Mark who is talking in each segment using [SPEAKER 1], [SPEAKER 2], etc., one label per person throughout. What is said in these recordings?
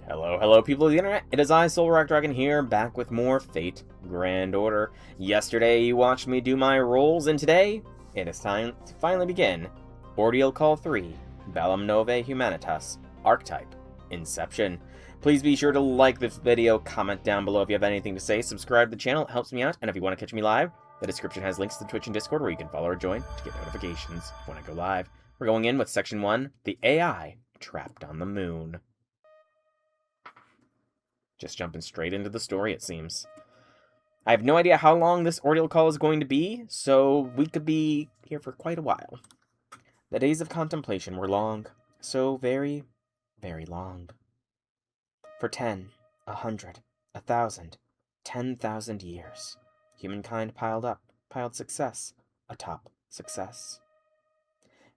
[SPEAKER 1] Hello, people of the internet. It is I, Soul Rock Dragon, here, back with more Fate Grand Order. Yesterday, you watched me do my rolls, and today, it is time to finally begin Ordeal Call 3, Bellum Novae Humanitas, Archetype Inception. Please be sure to like this video, comment down below if you have anything to say, subscribe to the channel, it helps me out, and if you want to catch me live, the description has links to Twitch and Discord where you can follow or join to get notifications when I go live. We're going in with Section 1, the AI Trapped on the Moon. Just jumping straight into the story, it seems. I have no idea how long this ordeal call is going to be, so we could be here for quite a while. The days of contemplation were long, so very, very long. For 10, 100, 1,000, 10,000 years, humankind piled success atop success.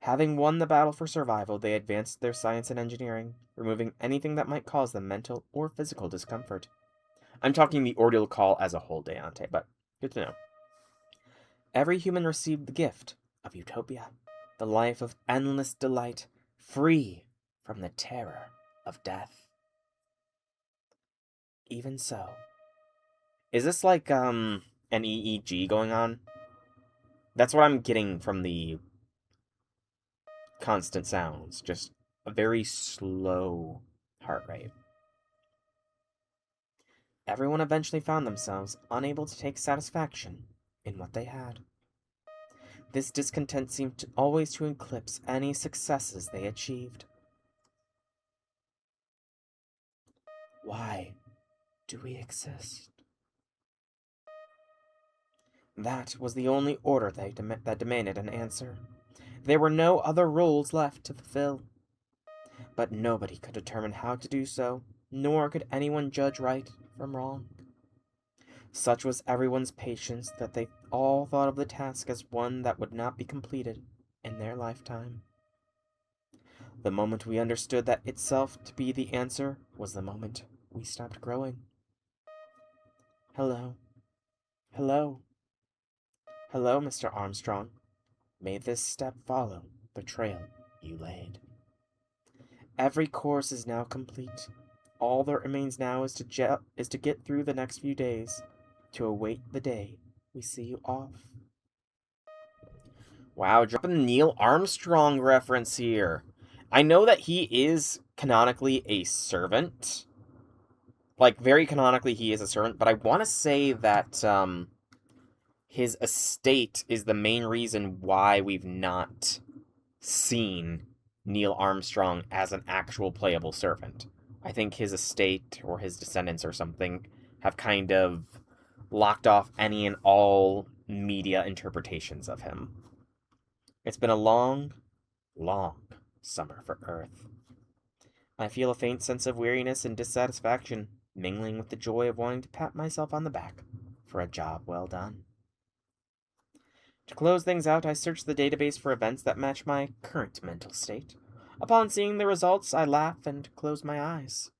[SPEAKER 1] Having won the battle for survival, they advanced their science and engineering, removing anything that might cause them mental or physical discomfort. I'm talking the ordeal call as a whole, Deante, but good to know. Every human received the gift of utopia, the life of endless delight, free from the terror of death. Even so. Is this like, an EEG going on? That's what I'm getting from the constant sounds, just a very slow heart rate. Everyone eventually found themselves unable to take satisfaction in what they had. This discontent seemed always to eclipse any successes they achieved. Why do we exist? That was the only order that demanded an answer. There were no other roles left to fulfill. But nobody could determine how to do so, nor could anyone judge right from wrong. Such was everyone's patience that they all thought of the task as one that would not be completed in their lifetime. The moment we understood that itself to be the answer was the moment we stopped growing. Hello. Hello. Hello, Mr. Armstrong. May this step follow the trail you laid. Every course is now complete. All that remains now is to get through the next few days, to await the day we see you off. Wow, dropping the Neil Armstrong reference here. I know that he is canonically a servant. Like, very canonically he is a servant, but I want to say that, his estate is the main reason why we've not seen Neil Armstrong as an actual playable servant. I think his estate or his descendants or something have kind of locked off any and all media interpretations of him. It's been a long, long summer for Earth. I feel a faint sense of weariness and dissatisfaction, mingling with the joy of wanting to pat myself on the back for a job well done. To close things out, I searched the database for events that match my current mental state. Upon seeing the results, I laugh and close my eyes.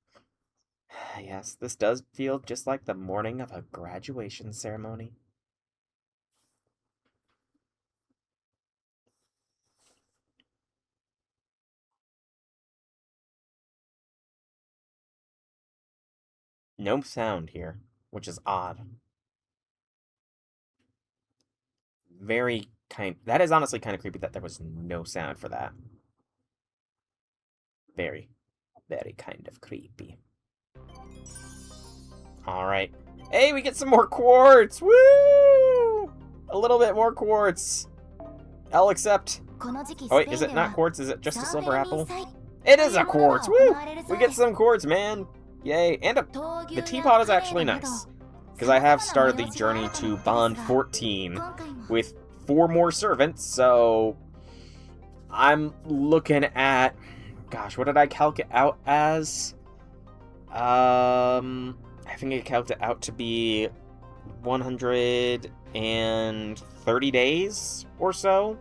[SPEAKER 1] Yes, this does feel just like the morning of a graduation ceremony. No sound here, which is odd. That is honestly kind of creepy that there was no sound for that. Very, very kind of creepy. Alright. Hey, we get some more quartz! Woo! A little bit more quartz. I'll accept. Oh wait, is it not quartz? Is it just a silver apple? It is a quartz! Woo! We get some quartz, man! Yay. And the teapot is actually nice. Because I have started the journey to Bond 14 with 4 more servants, so I'm looking at, gosh, what did I calc it out as? I think I calced it out to be 130 days or so.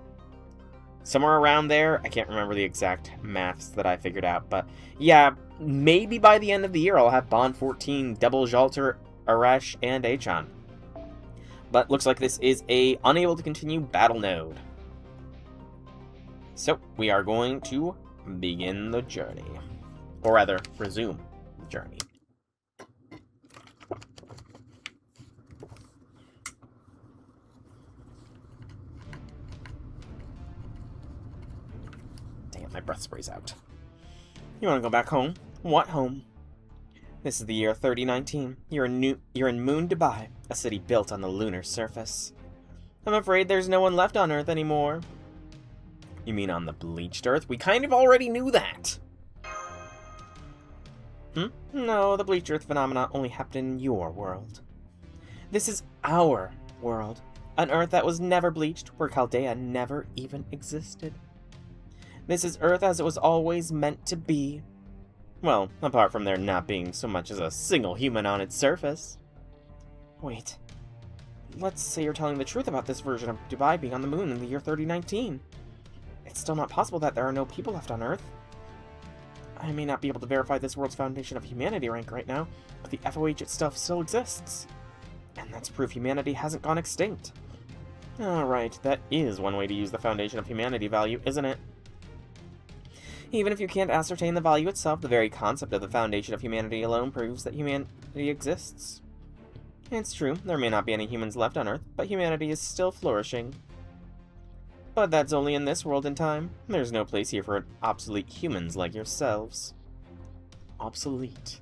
[SPEAKER 1] Somewhere around there. I can't remember the exact maths that I figured out, but yeah, maybe by the end of the year I'll have Bond 14, Double Jalter, Arash, and Achan. But looks like this is a unable to continue battle node. So, we are going to begin the journey. Or rather, resume journey. Dang it, my breath sprays out. You want to go back home? What home? This is the year 3019. You're in Moon Dubai, a city built on the lunar surface. I'm afraid there's no one left on Earth anymore. You mean on the bleached Earth? We kind of already knew that. No, the bleached Earth phenomena only happened in your world. This is our world. An Earth that was never bleached, where Chaldea never even existed. This is Earth as it was always meant to be. Well, apart from there not being so much as a single human on its surface. Wait. Let's say you're telling the truth about this version of Dubai being on the moon in the year 3019. It's still not possible that there are no people left on Earth. I may not be able to verify this world's Foundation of Humanity rank right now, but the FOH itself still exists. And that's proof humanity hasn't gone extinct. Alright, that is one way to use the Foundation of Humanity value, isn't it? Even if you can't ascertain the value itself, the very concept of the Foundation of Humanity alone proves that humanity exists. It's true, there may not be any humans left on Earth, but humanity is still flourishing. But that's only in this world and time. There's no place here for obsolete humans like yourselves. Obsolete.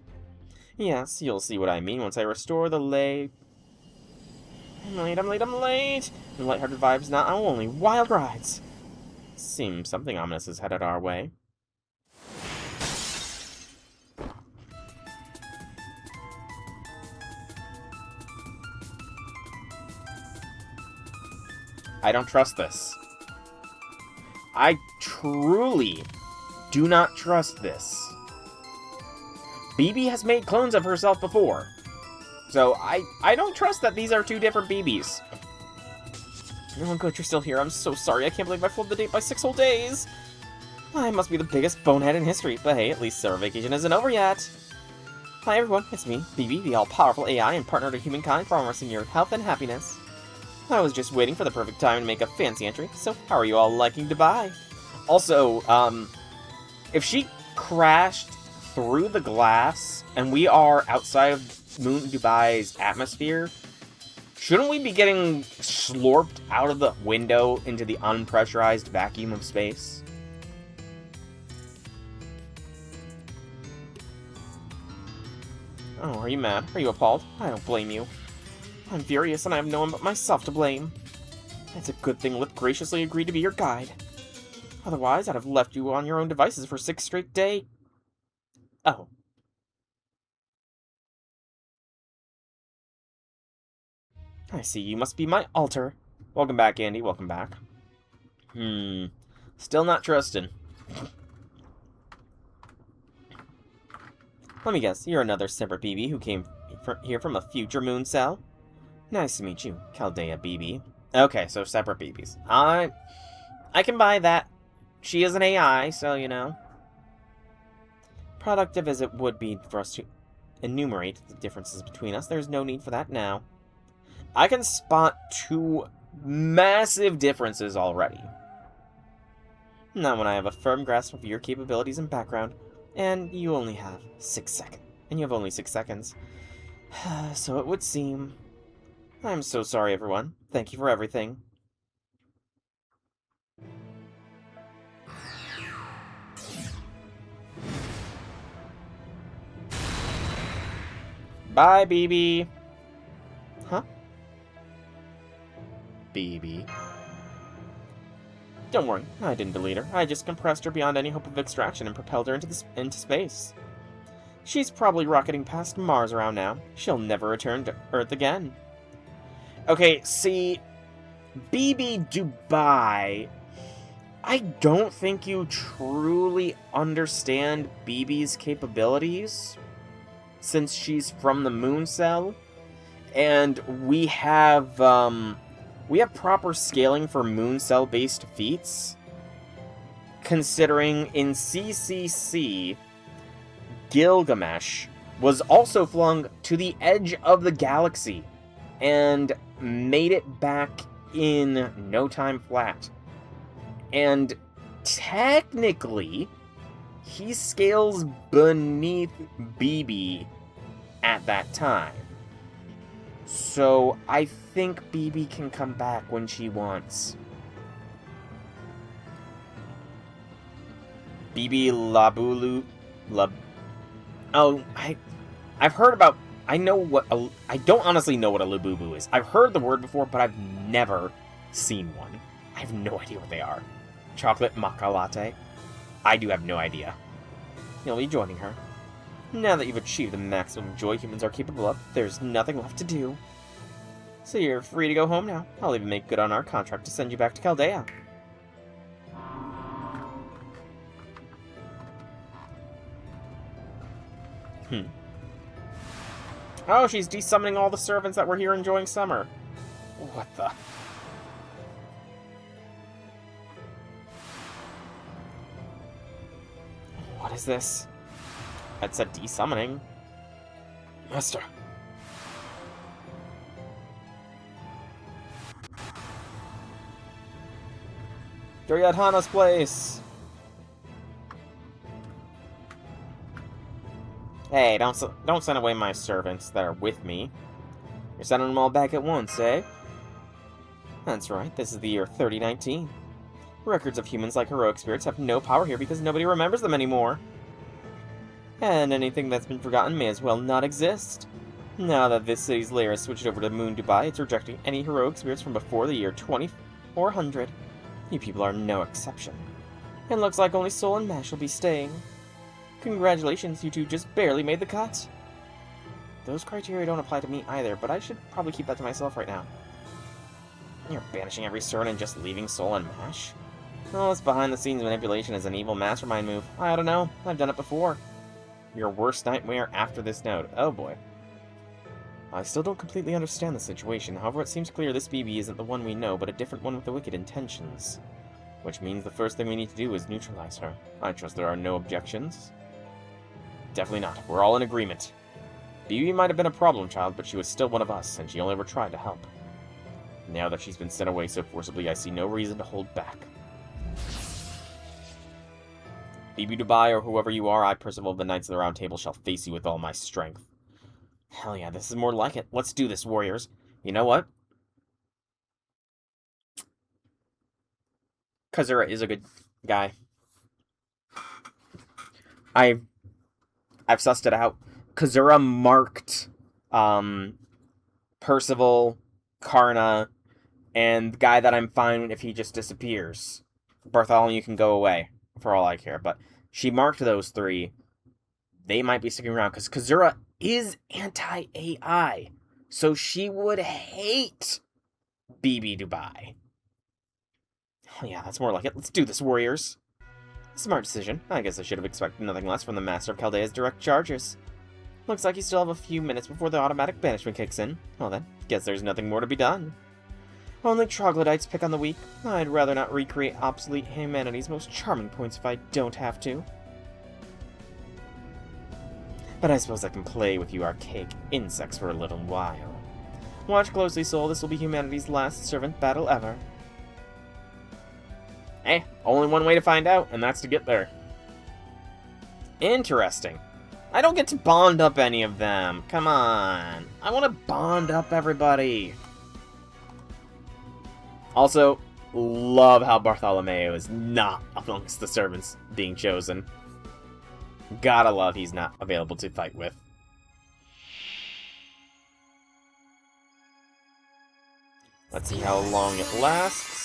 [SPEAKER 1] Yes, you'll see what I mean once I restore the lay... I'm late! The lighthearted vibe's not only wild rides. Seems something ominous is headed our way. I don't trust this. I truly do not trust this. BB has made clones of herself before. So I don't trust that these are two different BBs. Oh good, you're still here. I'm so sorry. I can't believe I fled the date by 6 whole days. I must be the biggest bonehead in history. But hey, at least summer vacation isn't over yet. Hi everyone, it's me, BB, the all-powerful AI and partner to humankind promising your health and happiness. I was just waiting for the perfect time to make a fancy entry, so how are you all liking Dubai? Also, if she crashed through the glass, and we are outside of Moon Dubai's atmosphere, shouldn't we be getting slurped out of the window into the unpressurized vacuum of space? Oh, are you mad? Are you appalled? I don't blame you. I'm furious, and I have no one but myself to blame. It's a good thing Lip graciously agreed to be your guide. Otherwise, I'd have left you on your own devices for 6 straight days. Oh. I see, you must be my alter. Welcome back, Andy, welcome back. Still not trusting. Let me guess, you're another separate BB who came here from a future moon cell? Nice to meet you, Chaldea BB. Okay, so separate BBs. I can buy that. She is an AI, so, you know. Productive as it would be for us to enumerate the differences between us, there's no need for that now. I can spot 2 massive differences already. Not when I have a firm grasp of your capabilities and background, and you only have 6 seconds. And you have only 6 seconds. So it would seem... I'm so sorry, everyone. Thank you for everything. Bye, BB. Huh? BB. Don't worry, I didn't delete her. I just compressed her beyond any hope of extraction and propelled her into space. She's probably rocketing past Mars around now. She'll never return to Earth again. Okay, see, BB Dubai, I don't think you truly understand BB's capabilities, since she's from the moon cell, and we have proper scaling for moon cell-based feats, considering in CCC, Gilgamesh was also flung to the edge of the galaxy, and made it back in no time flat. And technically, he scales beneath BB at that time. So I think BB can come back when she wants. BB Labulu... Oh, I've heard about... I don't honestly know what a Labubu is. I've heard the word before, but I've never seen one. I have no idea what they are. Chocolate maca latte? I do have no idea. You'll be joining her. Now that you've achieved the maximum joy humans are capable of, there's nothing left to do. So you're free to go home now. I'll even make good on our contract to send you back to Chaldea. Oh, she's desummoning all the servants that were here enjoying summer. What the... What is this? That said desummoning. Master. They're at Hana's place. Hey, don't send away my servants that are with me. You're sending them all back at once, eh? That's right, this is the year 3019. Records of humans like heroic spirits have no power here because nobody remembers them anymore. And anything that's been forgotten may as well not exist. Now that this city's lair has switched over to Moon Dubai, it's rejecting any heroic spirits from before the year 2400. You people are no exception. It looks like only Soul and Mash will be staying. Congratulations, you two just barely made the cut. Those criteria don't apply to me either, but I should probably keep that to myself right now. You're banishing every servant and just leaving Soul and Mash? Oh, this behind-the-scenes manipulation is an evil mastermind move. I don't know. I've done it before. Your worst nightmare after this note. Oh boy. I still don't completely understand the situation. However, it seems clear this BB isn't the one we know, but a different one with the wicked intentions. Which means the first thing we need to do is neutralize her. I trust there are no objections? Definitely not. We're all in agreement. BB might have been a problem child, but she was still one of us, and she only ever tried to help. Now that she's been sent away so forcibly, I see no reason to hold back. BB Dubai, or whoever you are, I, Percival of the Knights of the Round Table, shall face you with all my strength. Hell yeah, this is more like it. Let's do this, warriors. You know what? Kazura is a good guy. I've sussed it out. Kazura marked Percival, Karna, and the guy that I'm fine if he just disappears. Bartholomew can go away, for all I care. But she marked those three. They might be sticking around, because Kazura is anti-AI. So she would hate BB Dubai. Oh yeah, that's more like it. Let's do this, warriors. Smart decision. I guess I should have expected nothing less from the Master of Chaldea's direct charges. Looks like you still have a few minutes before the automatic banishment kicks in. Well then, guess there's nothing more to be done. Only troglodytes pick on the weak. I'd rather not recreate obsolete humanity's most charming points if I don't have to. But I suppose I can play with you archaic insects for a little while. Watch closely, Soul. This will be humanity's last servant battle ever. Eh, only one way to find out, and that's to get there. Interesting. I don't get to bond up any of them. Come on. I want to bond up everybody. Also, love how Bartholomew is not amongst the servants being chosen. Gotta love he's not available to fight with. Let's see how long it lasts.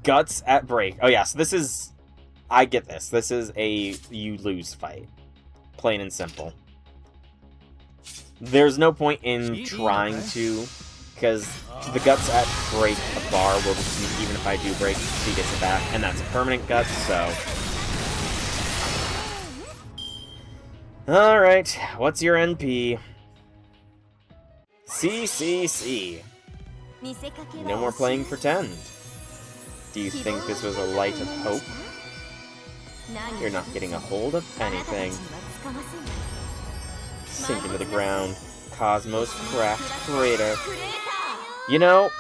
[SPEAKER 1] Guts at break. Oh yeah, so this is... I get this. This is a you-lose fight. Plain and simple. There's no point in trying to, because the guts at break a bar will just, even if I do break, she gets it back, and that's a permanent guts, so... Alright, what's your NP? C. No more playing pretend. Do you think this was a light of hope? You're not getting a hold of anything. Sink into the ground. Cosmos Craft Crater. You know...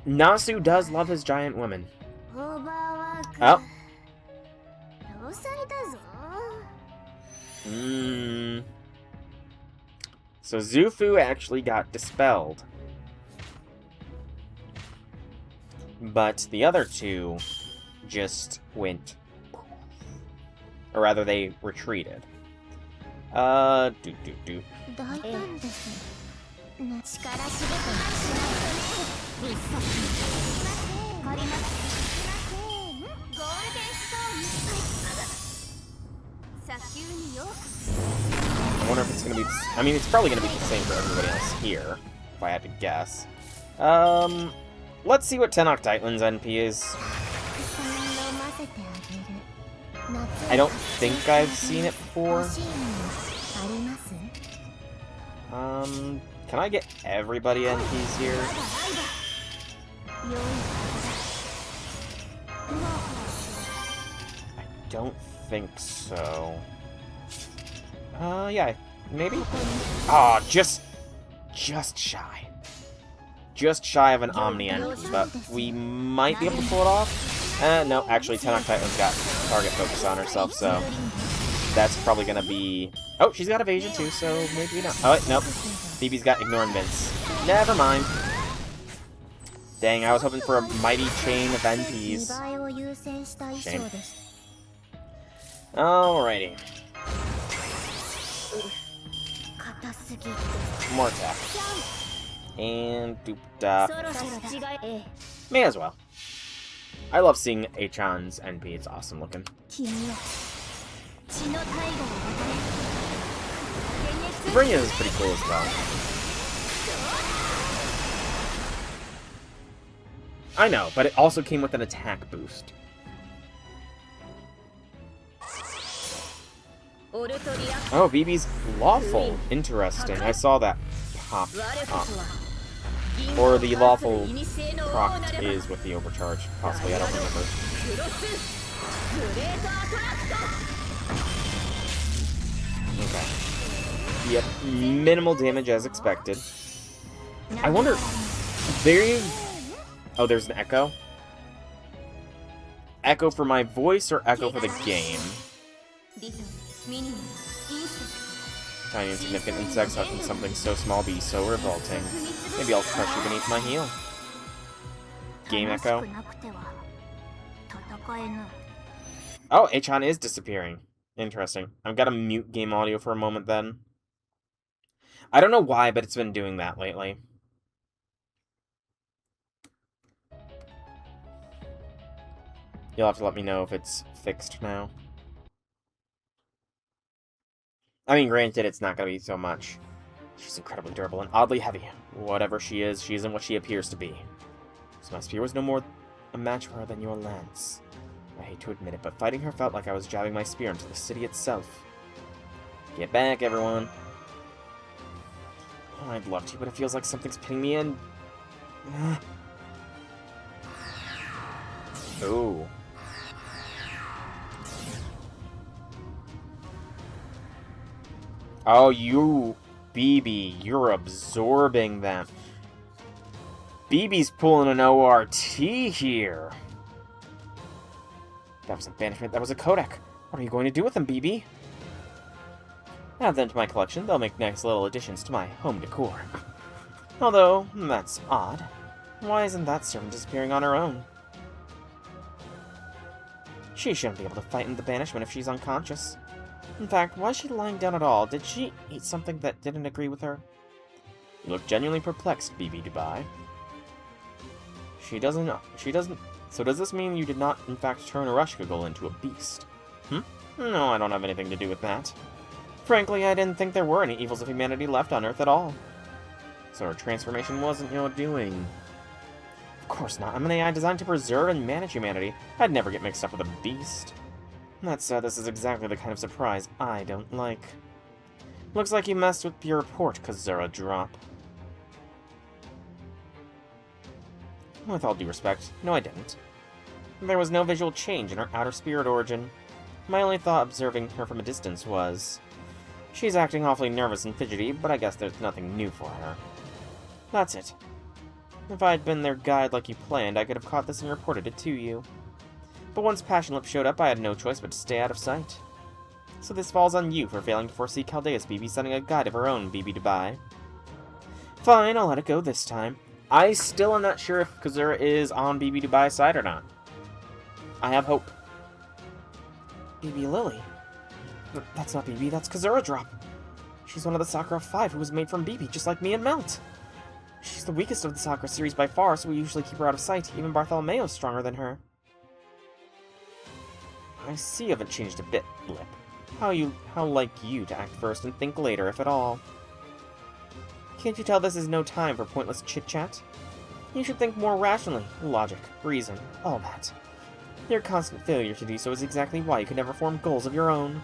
[SPEAKER 1] Nasu does love his giant women. Oh. So Zufu actually got dispelled. But the other two just went... Or rather, they retreated. What I wonder if it's gonna be... I mean, it's probably gonna be the same for everybody else here, if I had to guess. Let's see what Tenok Titlan's NP is. I don't think I've seen it before. Can I get everybody NPs here? I don't think so. Yeah, maybe? Aw, just shy. Just shy of an Omni NP, but we might be able to pull it off. No, actually, Tenok Titlan's got target focus on herself, so that's probably gonna be... Oh, she's got evasion too, so maybe not. Oh, wait, nope. Phoebe's got ignore and mince. Never mind. Dang, I was hoping for a mighty chain of NPs. Shame. Alrighty. More attack. And doop-da. May as well. I love seeing Achan's NP, it's awesome looking. Bring is pretty cool as well. I know, but it also came with an attack boost. Oh, BB's lawful. Interesting. I saw that pop up. Or the lawful proc is with the overcharge. Possibly, I don't remember. Okay. Yep, minimal damage as expected. I wonder... Oh, there's an echo? Echo for my voice or echo for the game? Tiny insignificant insects, how can something so small be so revolting? Maybe I'll crush you beneath my heel. Game echo. Oh, Achan is disappearing. Interesting. I've got to mute game audio for a moment then. I don't know why, but it's been doing that lately. You'll have to let me know if it's fixed now. I mean, granted, it's not going to be so much. She's incredibly durable and oddly heavy. Whatever she isn't what she appears to be. So my spear was no more a match for her than your lance. I hate to admit it, but fighting her felt like I was jabbing my spear into the city itself. Get back, everyone. Oh, I'd love to, but it feels like something's pinning me in. Ooh. Oh, you, BB, you're absorbing them. BB's pulling an ORT here. That was a banishment, that was a Kodak. What are you going to do with them, BB? Add them to my collection, they'll make nice little additions to my home decor. Although, that's odd. Why isn't that servant disappearing on her own? She shouldn't be able to fight in the banishment if she's unconscious. In fact, why is she lying down at all? Did she eat something that didn't agree with her? You look genuinely perplexed, BB Dubai. She doesn't... So does this mean you did not, in fact, turn Urashkagul into a beast? No, I don't have anything to do with that. Frankly, I didn't think there were any evils of humanity left on Earth at all. So her transformation wasn't your doing. Of course not. I'm an AI designed to preserve and manage humanity. I'd never get mixed up with a beast. That said, this is exactly the kind of surprise I don't like. Looks like you messed with your report, Kazura Drop. With all due respect, no I didn't. There was no visual change in her outer spirit origin. My only thought observing her from a distance was... She's acting awfully nervous and fidgety, but I guess there's nothing new for her. That's it. If I had been their guide like you planned, I could have caught this and reported it to you. But once Passionlip showed up, I had no choice but to stay out of sight. So this falls on you for failing to foresee Chaldea's BB sending a guide of her own BB to buy. Fine, I'll let it go this time. I still am not sure if Kazura is on BB Dubai's side or not. I have hope. BB Lily? That's not BB, that's Kazura Drop. She's one of the Sakura 5 who was made from BB, just like me and Melt. She's the weakest of the Sakura series by far, so we usually keep her out of sight. Even Bartholomeo's stronger than her. I see you haven't changed a bit, Blip. How like you to act first and think later, if at all. Can't you tell this is no time for pointless chit-chat? You should think more rationally. Logic, reason, all that. Your constant failure to do so is exactly why you could never form goals of your own.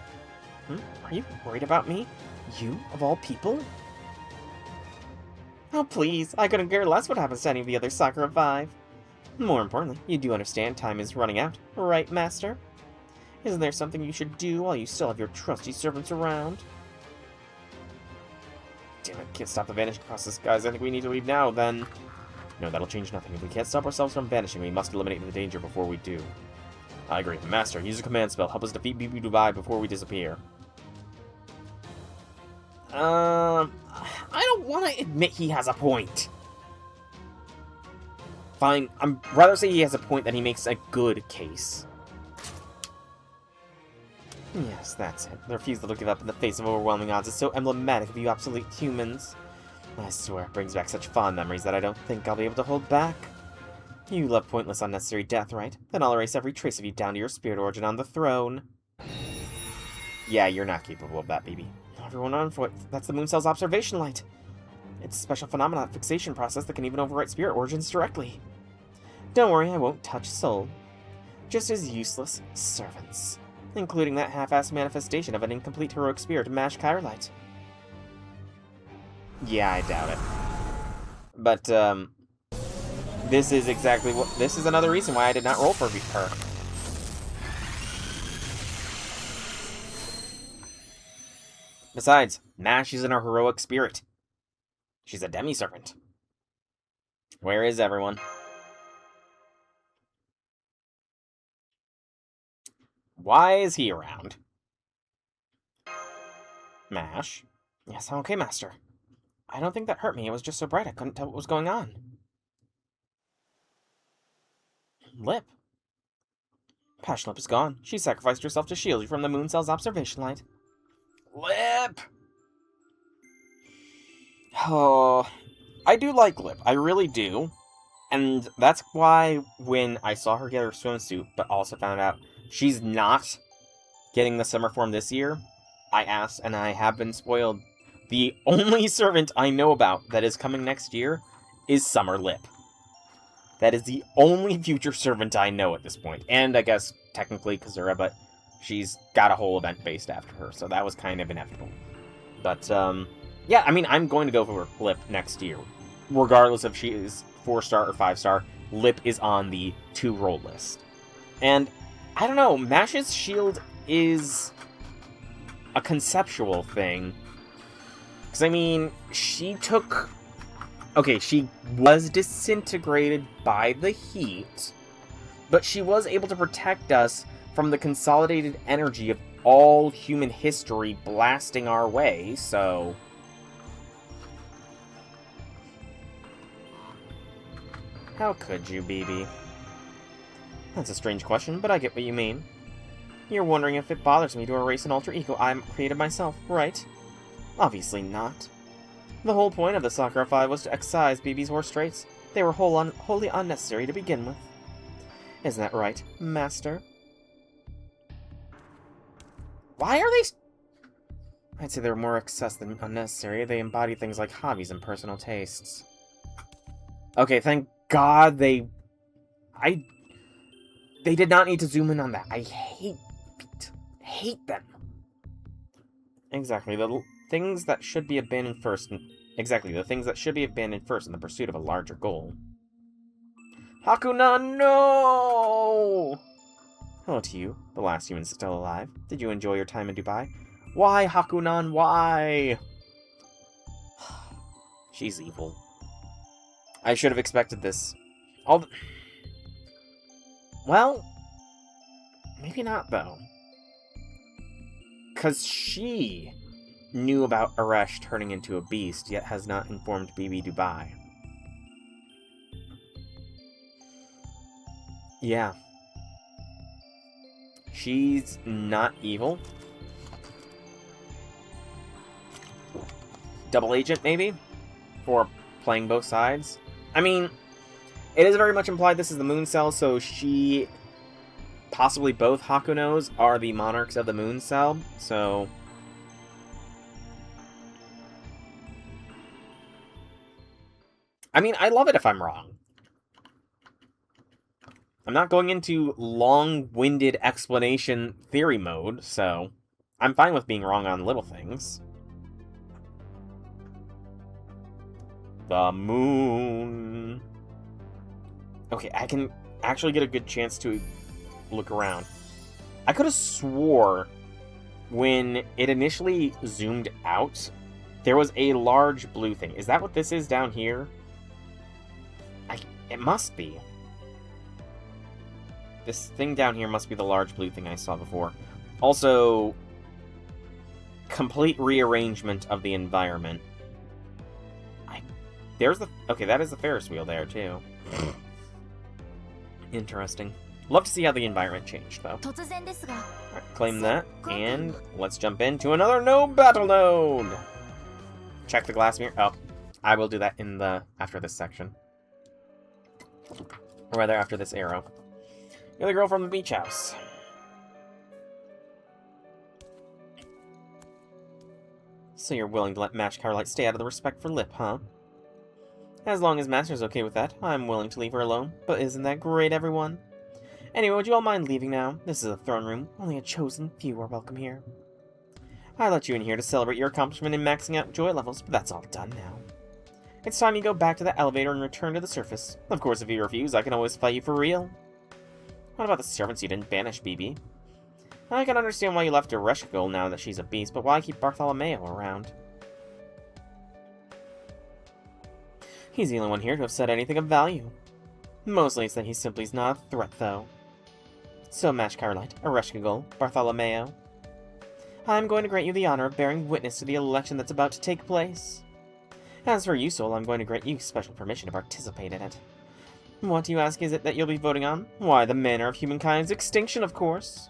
[SPEAKER 1] Are you worried about me? You, of all people? Oh, please, I couldn't care less what happens to any of the other Sakura 5. More importantly, you do understand time is running out, right, Master? Isn't there something you should do while you still have your trusty servants around? Damn it, can't stop the vanishing process, guys. I think we need to leave now, then. No, that'll change nothing. If we can't stop ourselves from vanishing, we must eliminate the danger before we do. I agree. Master, use a command spell. Help us defeat BB Dubai before we disappear. I don't want to admit he has a point. Fine, I'd rather say he has a point than he makes a good case. Yes, that's it. The refusal to give up in the face of overwhelming odds is so emblematic of you obsolete humans. I swear it brings back such fond memories that I don't think I'll be able to hold back. You love pointless, unnecessary death, right? Then I'll erase every trace of you down to your spirit origin on the throne. Yeah, you're not capable of that, baby. Everyone on foot. That's the moon cell's observation light. It's a special phenomenon fixation process that can even overwrite spirit origins directly. Don't worry, I won't touch soul. Just as useless servants. Including that half-assed manifestation of an incomplete heroic spirit, Mash Kyrlite. Yeah, I doubt it. But, this is exactly what... This is another reason why I did not roll for her. Besides, Mash isn't a heroic spirit. She's a demi-serpent. Where is everyone? Why is he around? Mash? Yes, I'm okay, Master. I don't think that hurt me. It was just so bright I couldn't tell what was going on. Lip? Passionlip is gone. She sacrificed herself to shield you from the moon cell's observation light. Lip! Oh, I do like Lip. I really do. And that's why when I saw her get her swimsuit, but also found out she's not getting the summer form this year, I asked, and I have been spoiled. The only servant I know about that is coming next year is Summer Lip. That is the only future servant I know at this point. And I guess technically Kazura, but she's got a whole event based after her, so that was kind of inevitable. But, yeah, I mean, I'm going to go for Lip next year. Regardless if she is 4-star or 5-star, Lip is on the to-roll list. And, I don't know, Mash's shield is a conceptual thing. Because, I mean, she took... Okay, she was disintegrated by the heat, but she was able to protect us from the consolidated energy of all human history blasting our way, so... How could you, BB? That's a strange question, but I get what you mean. You're wondering if it bothers me to erase an alter ego I created myself, right? Obviously not. The whole point of the Sakura 5 was to excise BB's worst traits. They were wholly unnecessary to begin with. Isn't that right, Master? Why are they... I'd say they're more excess than unnecessary. They embody things like hobbies and personal tastes. Okay, thank God they did not need to zoom in on that. I hate them. Exactly, the things that should be abandoned first. Exactly, the things that should be abandoned first in the pursuit of a larger goal. Hakunan, no! Hello to you, the last human still alive. Did you enjoy your time in Dubai? Why, Hakunan, why? She's evil. I should have expected this. Well, maybe not, though. Because she knew about Aresh turning into a beast, yet has not informed BB Dubai. Yeah. She's not evil. Double agent, maybe? For playing both sides? I mean, it is very much implied this is the moon cell, so she... Possibly both Hakunos are the monarchs of the moon cell, so... I mean, I love it if I'm wrong. I'm not going into long-winded explanation theory mode, so... I'm fine with being wrong on little things. The moon... Okay, I can actually get a good chance to look around. I could have swore when it initially zoomed out, there was a large blue thing. Is that what this is down here? It must be. This thing down here must be the large blue thing I saw before. Also, complete rearrangement of the environment. Okay, that is the Ferris wheel there, too. Interesting. Love to see how the environment changed, though. Alright, claim that, and let's jump into another battle node! Check the glass mirror. Oh, I will do that after this section. Or rather, after this arrow. You're the girl from the beach house. So you're willing to let Match Carlight stay out of the respect for Lip, huh? As long as Master's okay with that, I'm willing to leave her alone. But isn't that great, everyone? Anyway, would you all mind leaving now? This is a throne room. Only a chosen few are welcome here. I let you in here to celebrate your accomplishment in maxing out joy levels, but that's all done now. It's time you go back to the elevator and return to the surface. Of course, if you refuse, I can always fight you for real. What about the servants you didn't banish, BB? I can understand why you left Ereshkigal now that she's a beast, but why keep Bartholomew around? He's the only one here to have said anything of value. Mostly it's that he simply is not a threat, though. So, Match Carlight, Ereshkigal, Bartholomew, I'm going to grant you the honor of bearing witness to the election that's about to take place. As for you, Soul, I'm going to grant you special permission to participate in it. What, you ask, is it that you'll be voting on? Why, the manner of humankind's extinction, of course.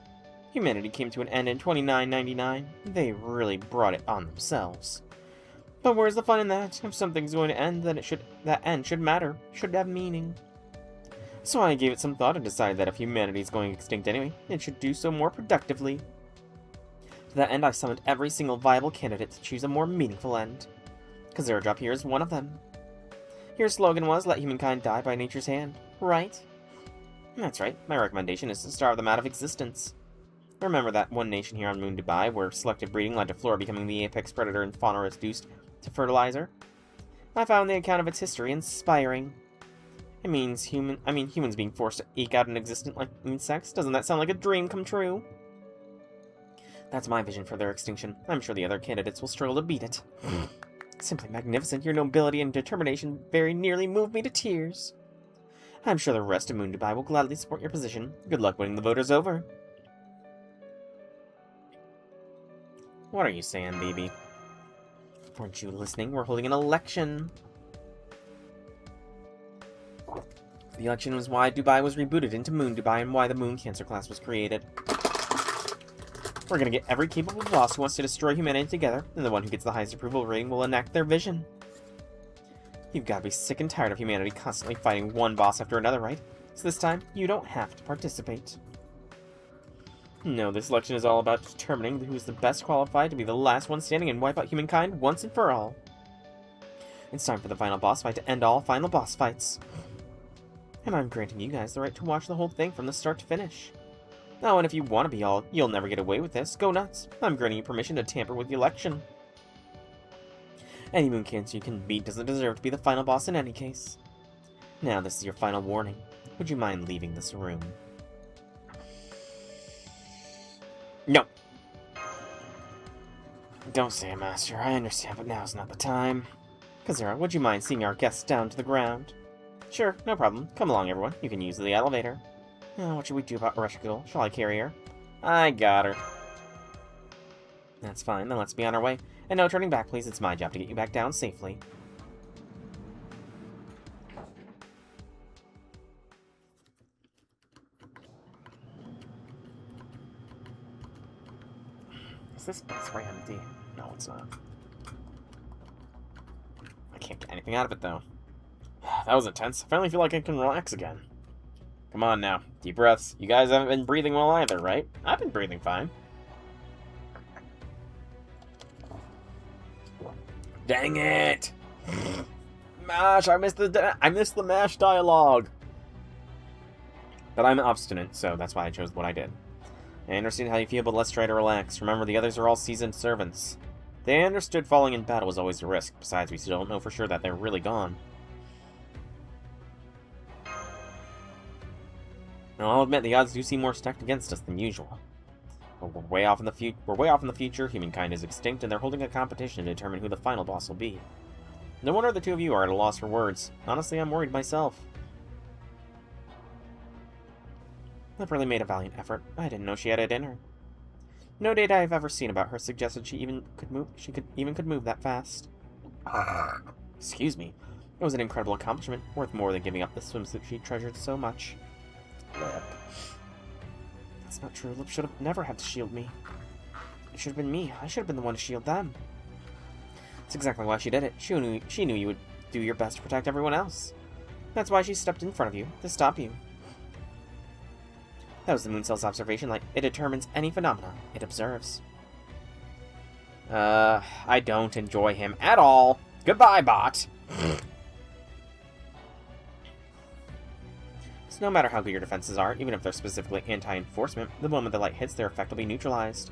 [SPEAKER 1] Humanity came to an end in 2999. They really brought it on themselves. But where's the fun in that? If something's going to end, then that end should matter, should have meaning. So I gave it some thought and decided that if humanity's going extinct anyway, it should do so more productively. To that end, I summoned every single viable candidate to choose a more meaningful end. Kazura here is one of them. Your slogan was, let humankind die by nature's hand, right? That's right, my recommendation is to starve them out of existence. Remember that one nation here on Moon Dubai, where selective breeding led to flora becoming the apex predator and fauna reduced to fertilizer? I found the account of its history inspiring. It means humans being forced to eke out an existence like insects. Doesn't that sound like a dream come true? That's my vision for their extinction. I'm sure the other candidates will struggle to beat it. Simply magnificent. Your nobility and determination very nearly moved me to tears. I'm sure the rest of Moon Dubai will gladly support your position. Good luck winning the voters over. What are you saying, BB? Weren't you listening? We're holding an election. The election was why Dubai was rebooted into Moon Dubai and why the Moon Cancer class was created. We're gonna get every capable boss who wants to destroy humanity together, and the one who gets the highest approval rating will enact their vision. You've gotta be sick and tired of humanity constantly fighting one boss after another, right? So this time, you don't have to participate. No, this election is all about determining who is the best qualified to be the last one standing and wipe out humankind once and for all. It's time for the final boss fight to end all final boss fights. And I'm granting you guys the right to watch the whole thing from the start to finish. Oh, and if you want to be all, you'll never get away with this, go nuts. I'm granting you permission to tamper with the election. Any Moon Cancer you can beat doesn't deserve to be the final boss in any case. Now, this is your final warning. Would you mind leaving this room? No. Don't say it, Master. I understand, but now's not the time. Kazura, would you mind seeing our guests down to the ground? Sure, no problem. Come along, everyone. You can use the elevator. Oh, what should we do about Ordeal? Shall I carry her? I got her. That's fine, then let's be on our way. And no turning back, please. It's my job to get you back down safely. Is this place right empty? No, it's not. I can't get anything out of it, though. That was intense. I finally feel like I can relax again. Come on now. Deep breaths. You guys haven't been breathing well either, right? I've been breathing fine. Dang it! Mash, I missed the Mash dialogue. But I'm obstinate, so that's why I chose what I did. I understand how you feel, but let's try to relax. Remember, the others are all seasoned servants. They understood falling in battle was always a risk. Besides, we still don't know for sure that they're really gone. Now, I'll admit, the odds do seem more stacked against us than usual. But we're way off in the future, humankind is extinct, and they're holding a competition to determine who the final boss will be. No wonder the two of you are at a loss for words. Honestly, I'm worried myself. Lip really made a valiant effort. I didn't know she had it in her. No data I've ever seen about her suggested she could move that fast. Excuse me. It was an incredible accomplishment, worth more than giving up the swimsuit she treasured so much. Lip. That's not true. Lip should have never had to shield me. It should have been me. I should have been the one to shield them. That's exactly why she did it. She knew you would do your best to protect everyone else. That's why she stepped in front of you, to stop you. That was the moon cell's observation light. It determines any phenomena it observes. I don't enjoy him at all. Goodbye, bot. So no matter how good your defenses are, even if they're specifically anti-enforcement, the moment the light hits, they're effectively neutralized.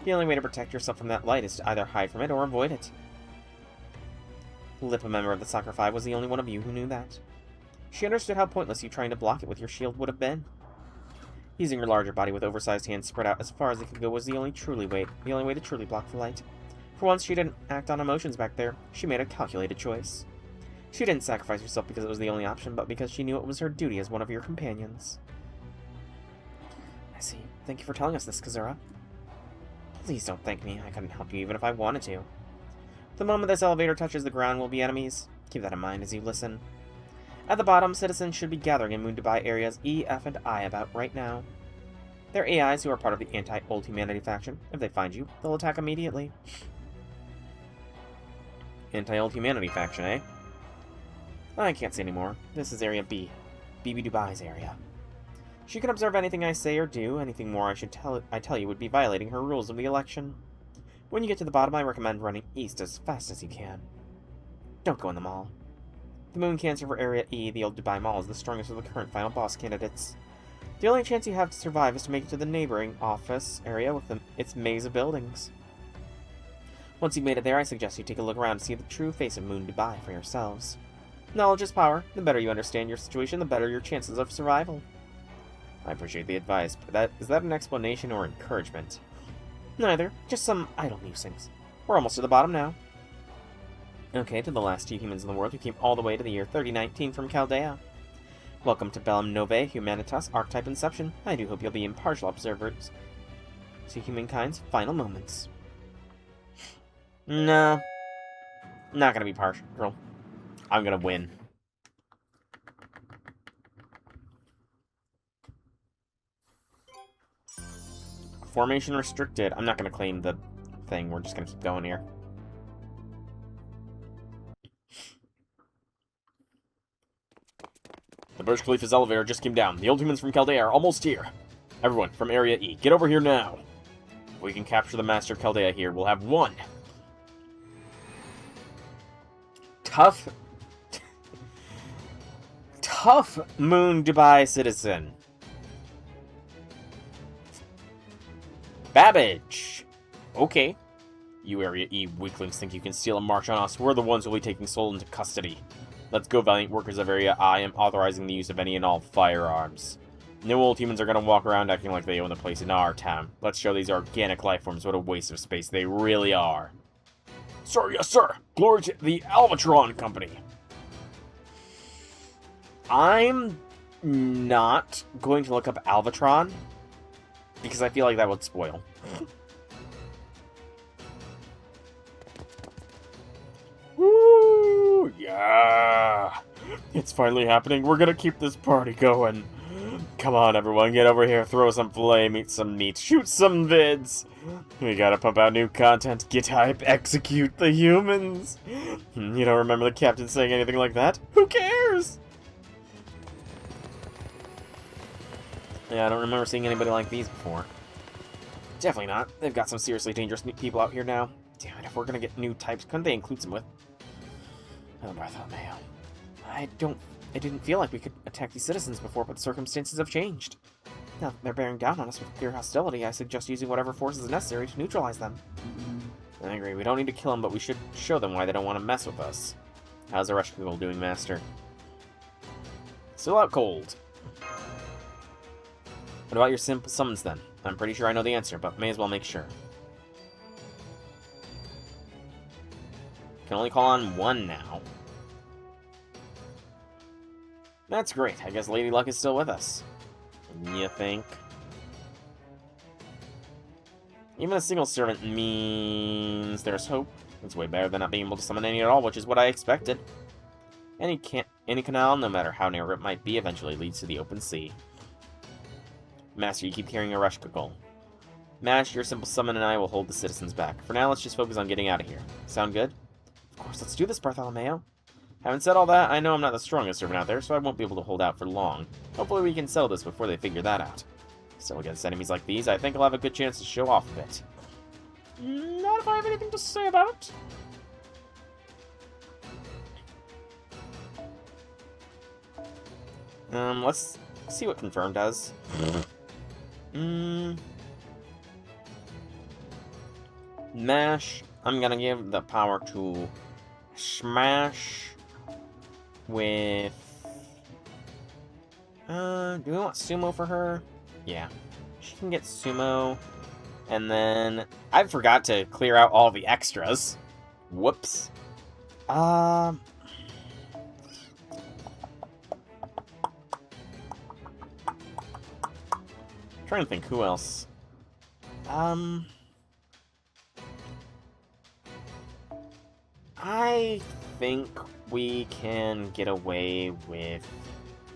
[SPEAKER 1] The only way to protect yourself from that light is to either hide from it or avoid it. Lip, a member of the Soccer Five, was the only one of you who knew that. She understood how pointless you trying to block it with your shield would have been. Using her larger body with oversized hands spread out as far as they could go was the only way to truly block the light. For once, she didn't act on emotions back there. She made a calculated choice. She didn't sacrifice herself because it was the only option, but because she knew it was her duty as one of your companions. I see. Thank you for telling us this, Kazura. Please don't thank me. I couldn't help you even if I wanted to. The moment this elevator touches the ground, we'll be enemies. Keep that in mind as you listen. At the bottom, citizens should be gathering in Moon Dubai areas E, F, and I about right now. They're AIs who are part of the anti-old humanity faction. If they find you, they'll attack immediately. Anti-old humanity faction, eh? I can't say anymore. This is Area B. BB Dubai's area. She can observe anything I say or do. Anything more I tell you would be violating her rules of the election. When you get to the bottom, I recommend running east as fast as you can. Don't go in the mall. The moon cancer for Area E, the old Dubai Mall, is the strongest of the current final boss candidates. The only chance you have to survive is to make it to the neighboring office area with its maze of buildings. Once you've made it there, I suggest you take a look around to see the true face of Moon Dubai for yourselves. Knowledge is power. The better you understand your situation, the better your chances of survival. I appreciate the advice, but is that an explanation or encouragement? Neither. Just some idle musings. We're almost to the bottom now. Okay, to the last two humans in the world who came all the way to the year 3019 from Chaldea. Welcome to Bellum Novae Humanitas Archetype Inception. I do hope you'll be impartial observers to humankind's final moments. No. Not gonna be partial, girl. I'm gonna win. Formation restricted. I'm not gonna claim the thing. We're just gonna keep going here. The Burj Khalifa's elevator just came down. The old humans from Chaldea are almost here. Everyone from Area E, get over here now. If we can capture the Master of Chaldea here, we'll have one tough Moon Dubai citizen. Babbage. Okay. You Area E weaklings think you can steal a march on us. We're the ones who'll be taking Seoul into custody. Let's go, valiant workers of Area I. am authorizing the use of any and all firearms. No old humans are gonna walk around acting like they own the place in our town. Let's show these organic life forms what a waste of space they really are. Sir, yes sir! Glory to the Albatron Company! I'm not going to look up Alvatron, because I feel like that would spoil. Woo! Yeah! It's finally happening. We're gonna keep this party going. Come on, everyone, get over here, throw some flame, eat some meat, shoot some vids. We gotta pump out new content, get hype, execute the humans. You don't remember the captain saying anything like that? Who cares? Yeah, I don't remember seeing anybody like these before. Definitely not. They've got some seriously dangerous people out here now. Damn it, if we're gonna get new types, couldn't they include some with... Oh, Bartholomew. I didn't feel like we could attack these citizens before, but the circumstances have changed. Now that they're bearing down on us with clear hostility, I suggest using whatever forces is necessary to neutralize them. I agree, we don't need to kill them, but we should show them why they don't want to mess with us. How's the Archetype doing, Master? Still out cold. What about your simple summons, then? I'm pretty sure I know the answer, but may as well make sure. Can only call on one now. That's great. I guess Lady Luck is still with us. You think? Even a single servant means there's hope. It's way better than not being able to summon any at all, which is what I expected. Any canal, no matter how narrow it might be, eventually leads to the open sea. Master, you keep carrying a rush call. Mash, your simple summon and I will hold the citizens back. For now, let's just focus on getting out of here. Sound good? Of course, let's do this, Bartholomew. Having said all that, I know I'm not the strongest servant out there, so I won't be able to hold out for long. Hopefully we can sell this before they figure that out. Still, against enemies like these, I think I'll have a good chance to show off a bit. Not if I have anything to say about it. Let's see what Confirm does. Mash, I'm gonna give the power to Smash with... do we want Sumo for her? Yeah. She can get Sumo. And then... I forgot to clear out all the extras. Whoops. Trying to think who else. I think we can get away with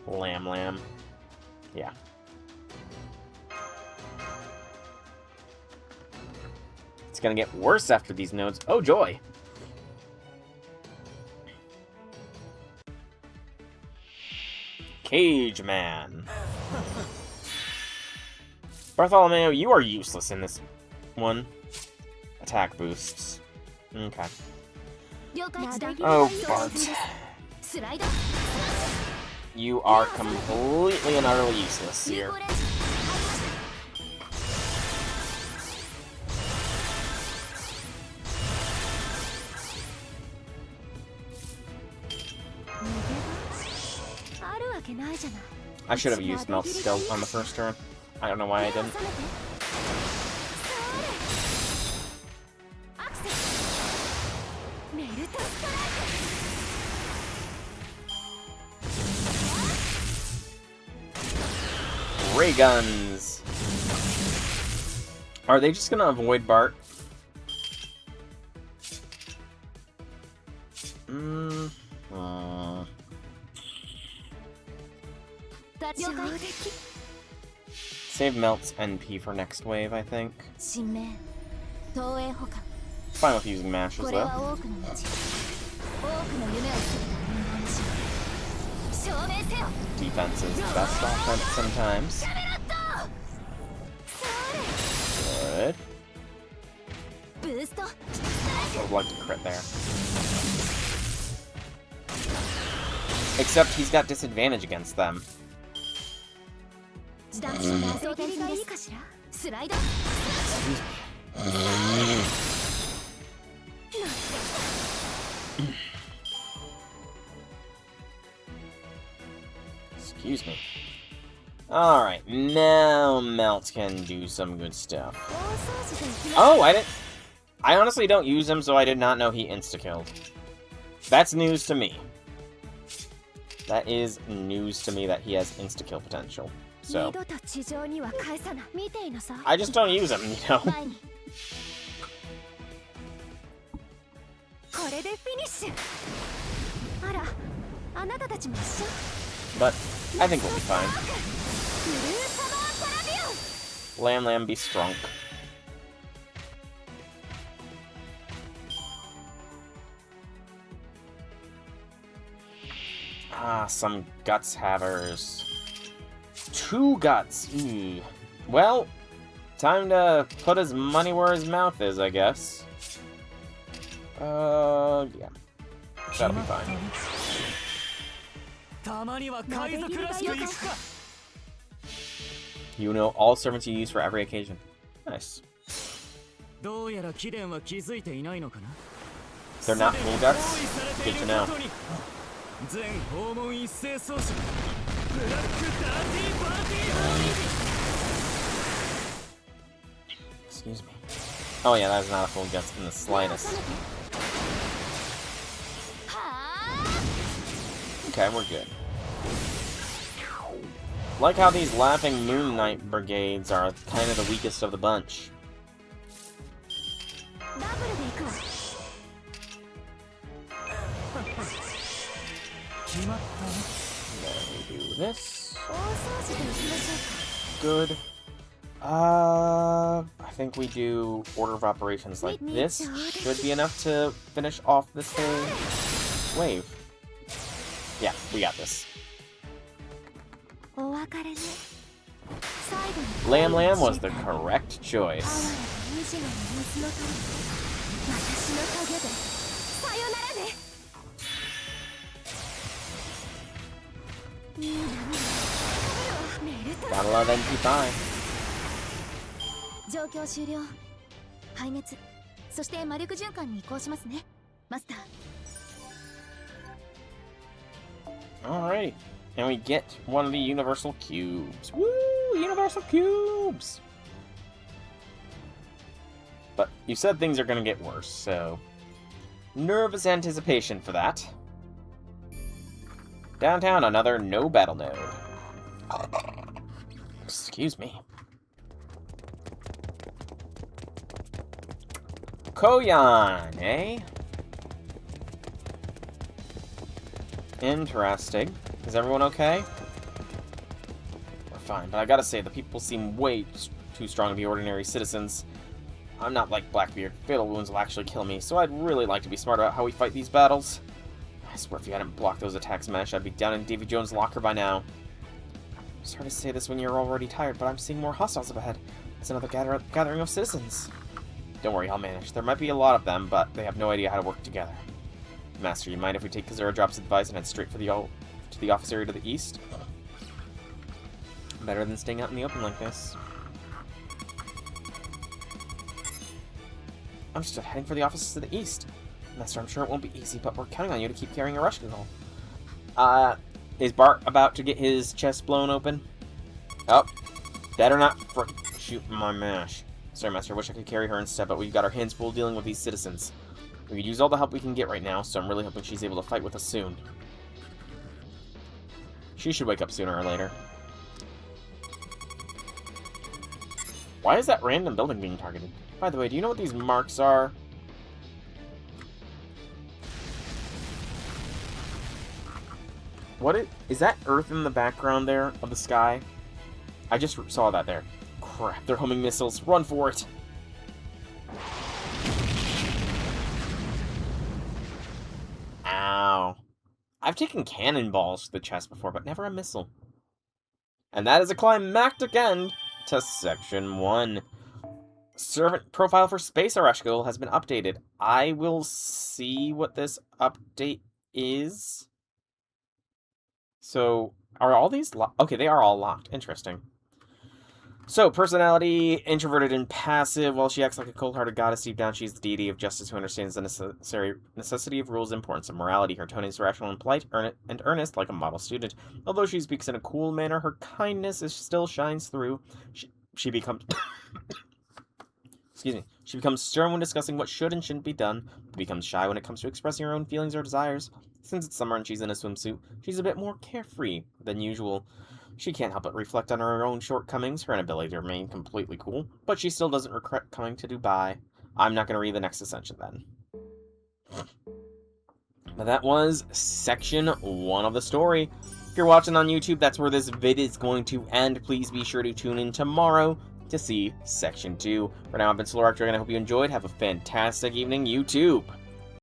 [SPEAKER 1] Lam Lam. Yeah. It's gonna get worse after these nodes. Oh, joy! Cage Man. Bartholomew, you are useless in this one. Attack boosts. Okay. Oh, Bart. You are completely and utterly useless here. I should have used Melt Skill on the first turn. I don't know why I didn't. Ray guns. Are they just gonna avoid Bart? Save Melt's NP for next wave, I think. Fine with using mashes, though. Defense is the best offense sometimes. Good. I would like to crit there. Except he's got disadvantage against them. Excuse me. Alright, now Melt can do some good stuff. Oh, I honestly don't use him, so I did not know he insta-killed. That's news to me. That is news to me that he has insta-kill potential. So, I just don't use him, you know? But I think we'll be fine. Lamb, be strong. Ah, some guts havers. 2 guts. Ooh. Well, time to put his money where his mouth is, I guess. Yeah. That'll be fine. You know all servants you use for every occasion. Nice. They're not full guts? Good to know. Excuse me. Oh yeah, that is not a full guts in the slightest. Okay, we're good. Like how these Laughing Moon Knight brigades are kind of the weakest of the bunch. Then we do this. Good. I think we do order of operations like this. Should be enough to finish off this whole wave. Yeah, we got this. Lamb was the correct choice. Gotta love NP5. Alright, and we get one of the universal cubes. Woo! Universal cubes! But you said things are gonna get worse, so nervous anticipation for that. Downtown, another no battle node. Excuse me. Koyan, eh? Interesting. Is everyone okay? We're fine, but I gotta say, the people seem way too strong to be ordinary citizens. I'm not like Blackbeard. Fatal wounds will actually kill me, so I'd really like to be smart about how we fight these battles. I swear if you hadn't blocked those attacks, Mesh, I'd be down in Davy Jones' locker by now. Sorry to say this when you're already tired, but I'm seeing more hostiles up ahead. It's another gathering of citizens. Don't worry, I'll manage. There might be a lot of them, but they have no idea how to work together. Master, you mind if we take Kazura Drop's advice and head straight for the office area to the east? Better than staying out in the open like this. I'm just heading for the offices to the east. Master, I'm sure it won't be easy, but we're counting on you to keep carrying a rush call. Is Bart about to get his chest blown open? Oh, better not shoot my Mash. Sorry, Master, I wish I could carry her instead, but we've got our hands full dealing with these citizens. We could use all the help we can get right now, so I'm really hoping she's able to fight with us soon. She should wake up sooner or later. Why is that random building being targeted? By the way, do you know what these marks are? What is that Earth in the background there of the sky? I just saw that there. Crap, they're homing missiles. Run for it! Ow. I've taken cannonballs to the chest before, but never a missile. And that is a climactic end to Section 1. Servant profile for Space Arashkal has been updated. I will see what this update is. So, are all these locked? Okay, they are all locked. Interesting. So, personality, introverted and passive. While she acts like a cold-hearted goddess, deep down she's the deity of justice who understands the necessity of rules and importance of morality. Her tone is rational and polite, and earnest like a model student. Although she speaks in a cool manner, her kindness still shines through. She becomes... Excuse me. She becomes stern when discussing what should and shouldn't be done, but becomes shy when it comes to expressing her own feelings or desires. Since it's summer and she's in a swimsuit, she's a bit more carefree than usual. She can't help but reflect on her own shortcomings, her inability to remain completely cool, but she still doesn't regret coming to Dubai. I'm not going to read the next ascension then. But that was section 1 of the story. If you're watching on YouTube, that's where this vid is going to end. Please be sure to tune in tomorrow to see section 2. For now, I've been Solar Archer, and I hope you enjoyed. Have a fantastic evening, YouTube!